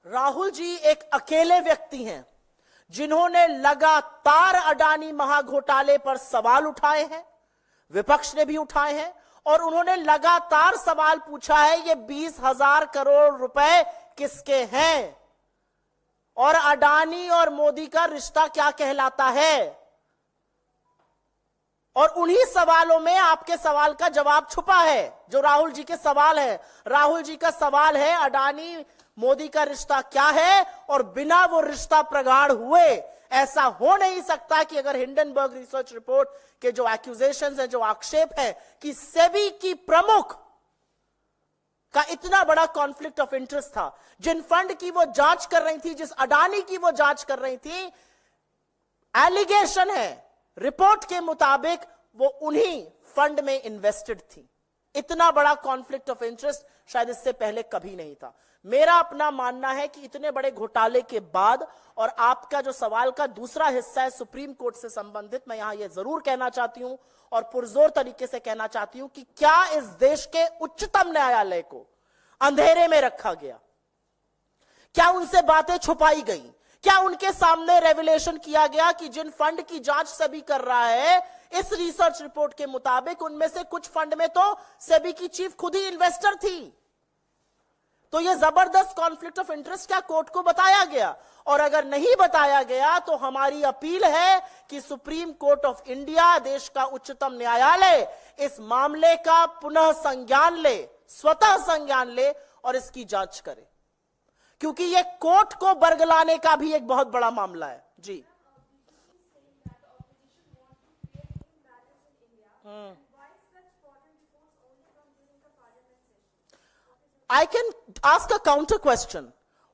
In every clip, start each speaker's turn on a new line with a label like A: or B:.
A: राहुल जी एक अकेले व्यक्ति हैं जिन्होंने लगातार अडानी महाघोटाले पर सवाल उठाए हैं, विपक्ष ने भी उठाए हैं, और उन्होंने लगातार सवाल पूछा है ये 20,000 करोड़ रुपए किसके हैं और अडानी और मोदी का रिश्ता क्या कहलाता है। और उन्हीं सवालों में आपके सवाल का जवाब छुपा है जो राहुल जी के सवाल है। राहुल जी का सवाल है अडानी मोदी का रिश्ता क्या है, और बिना वो रिश्ता प्रगाढ़ हुए ऐसा हो नहीं सकता कि अगर हिंडनबर्ग रिसर्च रिपोर्ट के जो एक्यूजेशंस है, जो आक्षेप है कि सेबी की प्रमुख का इतना बड़ा कॉन्फ्लिक्ट ऑफ इंटरेस्ट था, जिन फंड की वो जांच कर रही थी, जिस अडानी की वो जांच कर रही थी, एलिगेशन है रिपोर्ट के मुताबिक वो उन्हीं फंड में इन्वेस्टेड थी। इतना बड़ा कॉन्फ्लिक्ट ऑफ इंटरेस्ट शायद इससे पहले कभी नहीं था। मेरा अपना मानना है कि इतने बड़े घोटाले के बाद, और आपका जो सवाल का दूसरा हिस्सा है सुप्रीम कोर्ट से संबंधित, मैं यहां यह जरूर कहना चाहती हूं और पुरजोर तरीके से कहना चाहती हूं कि क्या इस देश के उच्चतम न्यायालय को अंधेरे में रखा गया? क्या उनसे बातें छुपाई गई? क्या उनके सामने रेवलेशन किया गया कि जिन फंड की जांच सेबी कर रहा है, इस रिसर्च रिपोर्ट के मुताबिक उनमें से कुछ फंड में तो सेबी की चीफ खुद ही इन्वेस्टर थी? तो यह जबरदस्त कॉन्फ्लिक्ट ऑफ इंटरेस्ट क्या कोर्ट को बताया गया? और अगर नहीं बताया गया तो हमारी अपील है कि सुप्रीम कोर्ट ऑफ इंडिया, देश का उच्चतम न्यायालय, इस मामले का पुनः संज्ञान ले, स्वतः संज्ञान ले और इसकी जांच करे, क्योंकि यह कोर्ट को बरगलाने का भी एक बहुत बड़ा मामला है। जी, I can ask a counter question.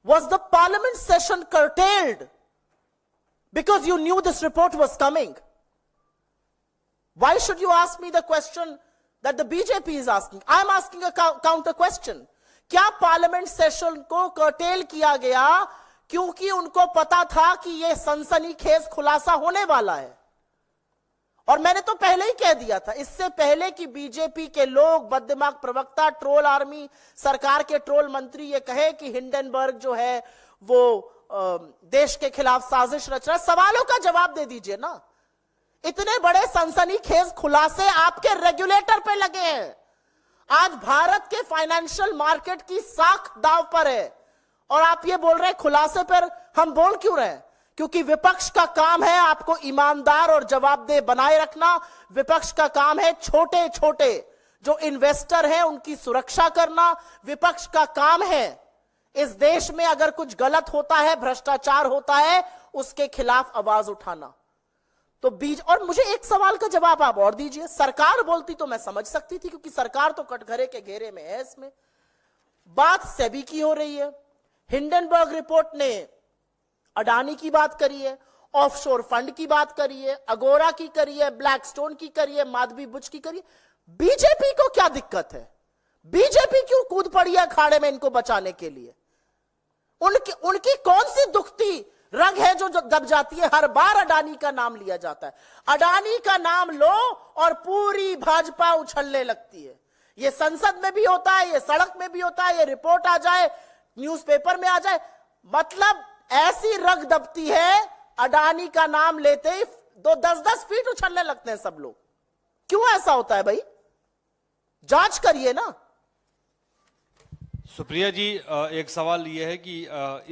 A: Was the parliament session curtailed because you knew this report was coming? Why should you ask me the question that the BJP is asking? I am asking a counter question. क्या parliament session को cartel किया गया क्योंकि उनको पता था कि यह सनसनीखेज खुलासा होने वाला है? और मैंने तो पहले ही कह दिया था, इससे पहले कि बीजेपी के लोग, बददिमाग प्रवक्ता, ट्रोल आर्मी, सरकार के ट्रोल मंत्री ये कहे कि हिंडनबर्ग जो है वो देश के खिलाफ साजिश रच रहा है, सवालों का जवाब दे दीजिए ना। इतने बड़े सनसनीखेज खुलासे आपके रेगुलेटर पे लगे हैं। आज भारत के फाइनेंशियल मार्केट की साख दांव पर है और आप ये बोल रहे हैं खुलासे पर हम बोल क्यों रहे हैं? क्योंकि विपक्ष का काम है आपको ईमानदार और जवाबदेह बनाए रखना। विपक्ष का काम है छोटे छोटे जो इन्वेस्टर हैं उनकी सुरक्षा करना। विपक्ष का काम है इस देश में अगर कुछ गलत होता है, भ्रष्टाचार होता है, उसके खिलाफ आवाज उठाना। तो और मुझे एक सवाल का जवाब आप और दीजिए। सरकार बोलती तो मैं समझ सकती थी क्योंकि सरकार तो कटघरे के घेरे में है। इसमें बात सेबी की हो रही है, हिंडनबर्ग रिपोर्ट ने अडानी की बात करी है, ऑफशोर फंड की बात करी है, अगोरा की करी है, ब्लैकस्टोन की करी है, माधवी बुच की करी है। बीजेपी को क्या दिक्कत है? बीजेपी क्यों कूद पड़ी है अखाड़े में इनको बचाने के लिए? उनकी कौन सी दुखती रग है जो दब जाती है? हर बार अडानी का नाम लिया जाता है, अडानी का नाम लो और पूरी भाजपा उछलने लगती है। यह संसद में भी होता है, यह सड़क में भी होता है, यह रिपोर्ट आ जाए, न्यूज़पेपर में आ जाए, मतलब ऐसी रग दबती है, अडानी का नाम लेते ही 10-10 फीट उछलने लगते हैं सब लोग। क्यों ऐसा होता है भाई? जांच करिए ना।
B: सुप्रिया जी, एक सवाल यह है कि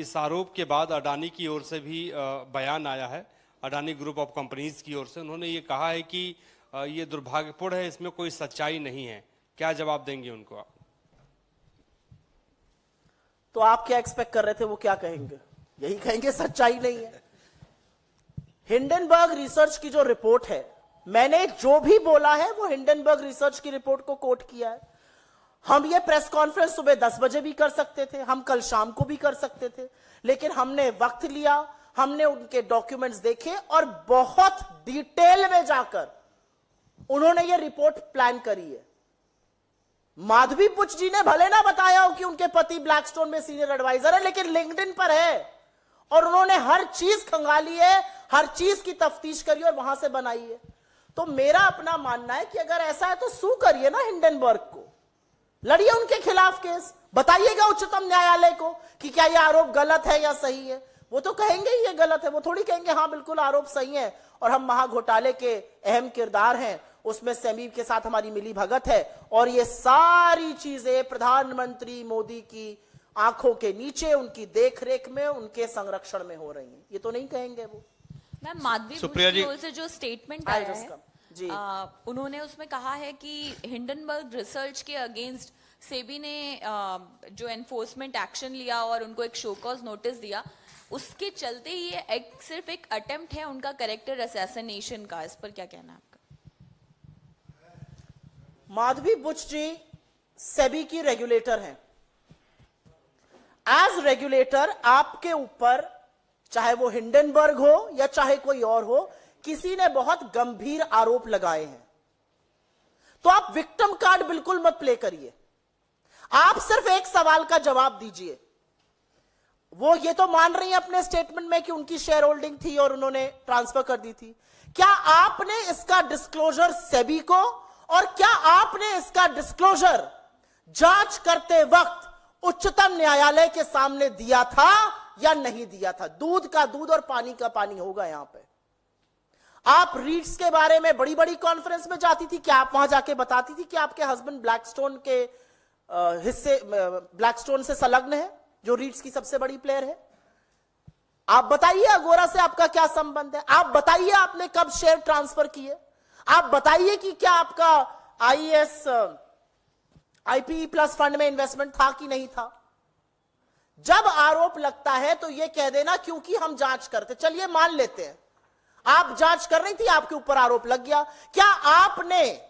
B: इस आरोप के बाद अडानी की ओर से भी बयान आया है, अडानी ग्रुप ऑफ कंपनीज की ओर से। उन्होंने ये कहा है कि ये दुर्भाग्यपूर्ण है, इसमें कोई सच्चाई नहीं है। क्या जवाब देंगे उनको आप?
A: तो आप क्या एक्सपेक्ट कर रहे थे वो क्या कहेंगे? यही कहेंगे सच्चाई नहीं है। हिंडनबर्ग रिसर्च की जो रिपोर्ट है, मैंने जो भी बोला है वो हिंडनबर्ग रिसर्च की रिपोर्ट को कोट किया है। हम ये प्रेस कॉन्फ्रेंस सुबह 10 बजे भी कर सकते थे, हम कल शाम को भी कर सकते थे, लेकिन हमने वक्त लिया, हमने उनके डॉक्यूमेंट्स देखे और बहुत डिटेल में जाकर उन्होंने ये रिपोर्ट प्लान करी है। माधवी पुच जी ने भले ना बताया हो कि उनके पति ब्लैकस्टोन में सीनियर एडवाइजर है, लेकिन लिंक्डइन पर है और उन्होंने हर चीज खंगाली है, हर चीज की तफ्तीश करी और वहां से बनाई है। तो मेरा अपना मानना है कि अगर ऐसा है तो सू करिए ना हिंडनबर्ग को। लड़िए उनके खिलाफ केस, बताइएगा उच्चतम न्यायालय को कि क्या यह आरोप गलत है या सही है। वो तो कहेंगे ही ये गलत है, वो थोड़ी कहेंगे हाँ बिल्कुल आरोप सही है और हम महाघोटाले के अहम किरदार हैं, उसमें सेमी के साथ हमारी मिली भगत है और ये सारी चीजें प्रधानमंत्री मोदी की आंखों के नीचे, उनकी देखरेख में, उनके संरक्षण में हो रही हैं। ये तो नहीं कहेंगे वो।
C: मैम, माधवी बुश की ओर से जो स्टेटमेंट आया है
A: जी,
C: उन्होंने उसमें कहा है कि हिंडनबर्ग रिसर्च के अगेंस्ट सेबी ने जो एनफोर्समेंट एक्शन लिया और उनको एक शो कॉज नोटिस दिया, उसके चलते ही ये सिर्फ एक अटेम्प्ट है उनका कैरेक्टर असैसिनेशन का। इस पर क्या कहना है आपका?
A: माधवी बुश जी सेबी की रेगुलेटर हैं। एज रेगुलेटर आपके ऊपर, चाहे वो हिंडनबर्ग हो या चाहे कोई और हो, किसी ने बहुत गंभीर आरोप लगाए हैं, तो आप विक्टिम कार्ड बिल्कुल मत प्ले करिए। आप सिर्फ एक सवाल का जवाब दीजिए। वो ये तो मान रही हैं अपने स्टेटमेंट में कि उनकी शेयर होल्डिंग थी और उन्होंने ट्रांसफर कर दी थी। क्या आपने इसका डिस्क्लोजर सेबी को, और क्या आपने इसका डिस्क्लोजर जांच करते वक्त उच्चतम न्यायालय के सामने दिया था या नहीं दिया था? दूध का दूध और पानी का पानी होगा यहां पे। आप रीट्स के बारे में बड़ी बड़ी कॉन्फ्रेंस में जाती थी, क्या आप वहां जाके बताती थी कि आपके हस्बैंड ब्लैकस्टोन के हिस्से, ब्लैकस्टोन से संलग्न है, जो रीट्स की सबसे बड़ी प्लेयर है? आप बताइए अगोरा से आपका क्या संबंध है? आप बताइए आपने कब शेयर ट्रांसफर किए? आप बताइए कि क्या आपका आईपीई प्लस फंड में इन्वेस्टमेंट था कि नहीं था? जब आरोप लगता है तो यह कह देना क्योंकि हम जांच करते। चलिए मान लेते हैं आप जांच कर रही थी, आपके ऊपर आरोप लग गया। क्या आपने,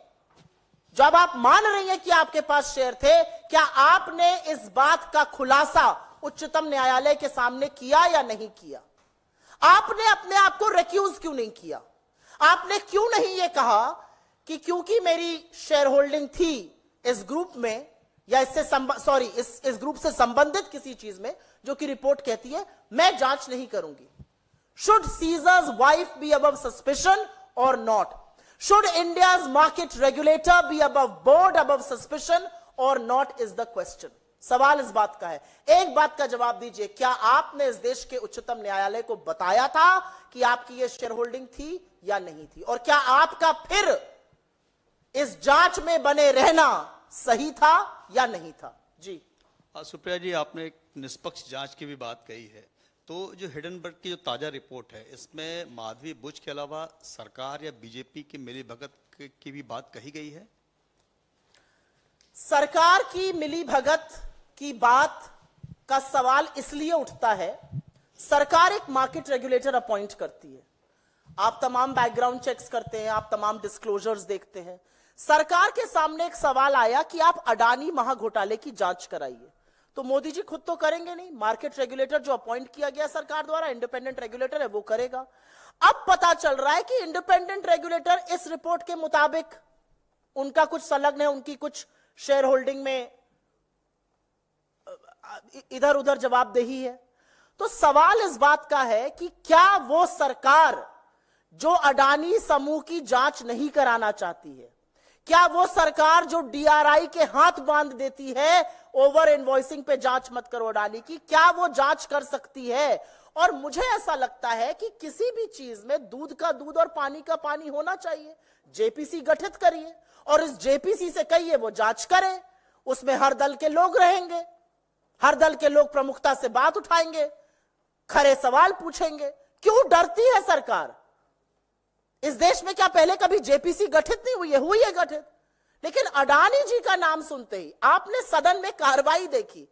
A: जब आप मान रही हैं कि आपके पास शेयर थे, क्या आपने इस बात का खुलासा उच्चतम न्यायालय के सामने किया या नहीं किया? आपने अपने आप को रिक्यूज क्यों नहीं किया? आपने क्यों नहीं यह कहा कि क्योंकि मेरी शेयर होल्डिंग थी इस ग्रुप में या इस ग्रुप से संबंधित किसी चीज में जो कि रिपोर्ट कहती है, मैं जांच नहीं करूंगी? Should Caesar's wife be above suspicion or not? Should India's market regulator be above board, above suspicion or not is the question. सवाल इस बात का है। एक बात का जवाब दीजिए, क्या आपने इस देश के उच्चतम न्यायालय को बताया था कि आपकी ये शेयर होल्डिंग थी या नहीं थी? और क्या आपका फिर इस जांच में बने रहना सही था या नहीं था? जी
D: सुप्रिया जी, आपने एक निष्पक्ष जांच की भी बात कही है, तो जो हिडनबर्ग की जो ताजा रिपोर्ट है, इसमें माधवी बुश के अलावा सरकार या बीजेपी की मिलीभगत की भी बात कही गई है?
A: सरकार की मिलीभगत की बात का सवाल इसलिए उठता है, सरकार एक मार्केट रेगुलेटर अपॉइंट करती है, आप तमाम बैकग्राउंड चेक्स करते हैं, आप तमाम डिस्क्लोजर्स देखते हैं। सरकार के सामने एक सवाल आया कि आप अडानी महाघोटाले की जांच कराइए, तो मोदी जी खुद तो करेंगे नहीं, मार्केट रेगुलेटर जो अपॉइंट किया गया सरकार द्वारा, इंडिपेंडेंट रेगुलेटर है, वो करेगा। अब पता चल रहा है कि इंडिपेंडेंट रेगुलेटर इस रिपोर्ट के मुताबिक उनका कुछ संलग्न है, उनकी कुछ शेयर होल्डिंग में इधर उधर जवाबदेही है। तो सवाल इस बात का है कि क्या वो सरकार जो अडानी समूह की जांच नहीं कराना चाहती है, क्या वो सरकार जो डीआरआई के हाथ बांध देती है ओवर इनवॉइसिंग पे जांच मत करो अडानी की, क्या वो जांच कर सकती है? और मुझे ऐसा लगता है कि किसी भी चीज में दूध का दूध और पानी का पानी होना चाहिए। जेपीसी गठित करिए और इस जेपीसी से कहिए वो जांच करे, उसमें हर दल के लोग रहेंगे, हर दल के लोग प्रमुखता से बात उठाएंगे, खरे सवाल पूछेंगे। क्यों डरती है सरकार? इस देश में क्या पहले कभी जेपीसी गठित नहीं हुई है? हुई है गठित, लेकिन अडानी जी का नाम सुनते ही आपने सदन में कार्रवाई देखी,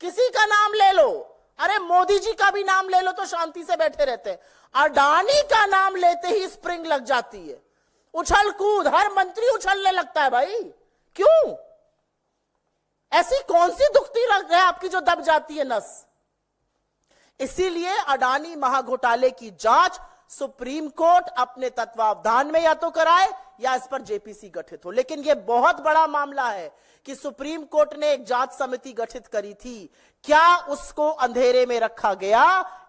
A: किसी का नाम ले लो, अरे मोदी जी का भी नाम ले लो तो शांति से बैठे रहते हैं, अडानी का नाम लेते ही स्प्रिंग लग जाती है, उछल कूद, हर मंत्री उछलने लगता है। भाई क्यों? ऐसी कौन सी दुखती रग है आपकी जो दब जाती है नस? इसीलिए अडानी महाघोटाले की जांच सुप्रीम कोर्ट अपने तत्वावधान में या तो कराए या इस पर जेपीसी गठित हो। लेकिन यह बहुत बड़ा मामला है कि सुप्रीम कोर्ट ने एक जांच समिति गठित करी थी, क्या उसको अंधेरे में रखा गया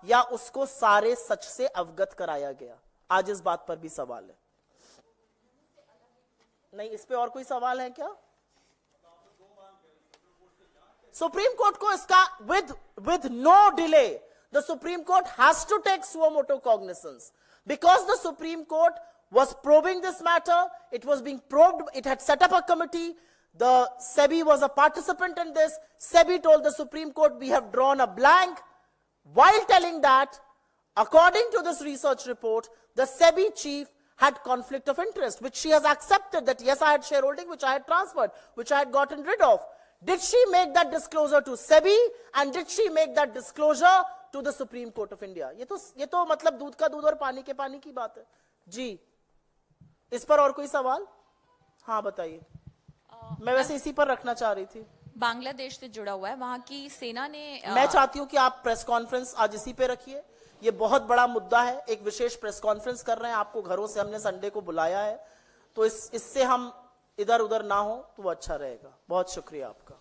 A: या उसको सारे सच से अवगत कराया गया? आज इस बात पर भी सवाल है। नहीं, इस पे और कोई सवाल है क्या? सुप्रीम कोर्ट को इसका with no delay, the Supreme Court has to take suo motu cognizance, because the Supreme Court was probing this matter. It was being probed. It had set up a committee. The SEBI was a participant in this. SEBI told the Supreme Court, we have drawn a blank, while telling that, according to this research report, the SEBI chief had conflict of interest, which she has accepted that, yes, I had shareholding, which I had transferred, which I had gotten rid of. Did she make that disclosure to SEBI, and did she make that disclosure to the Supreme Court of India? ये तो मतलब दूध का दूध और पानी के पानी की बात है जी। इस पर और कोई सवाल? हाँ बताइए। मैं वैसे इसी पर रखना चाह रही थी।
C: बांग्लादेश से जुड़ा हुआ है, वहां की सेना ने
A: मैं चाहती हूं कि आप प्रेस कॉन्फ्रेंस आज इसी पे रखिए। ये बहुत बड़ा मुद्दा है, एक विशेष प्रेस कॉन्फ्रेंस कर रहे हैं, आपको घरों से हमने संडे को बुलाया है, तो इससे हम इधर उधर ना हो तो वो अच्छा रहेगा। बहुत शुक्रिया आपका।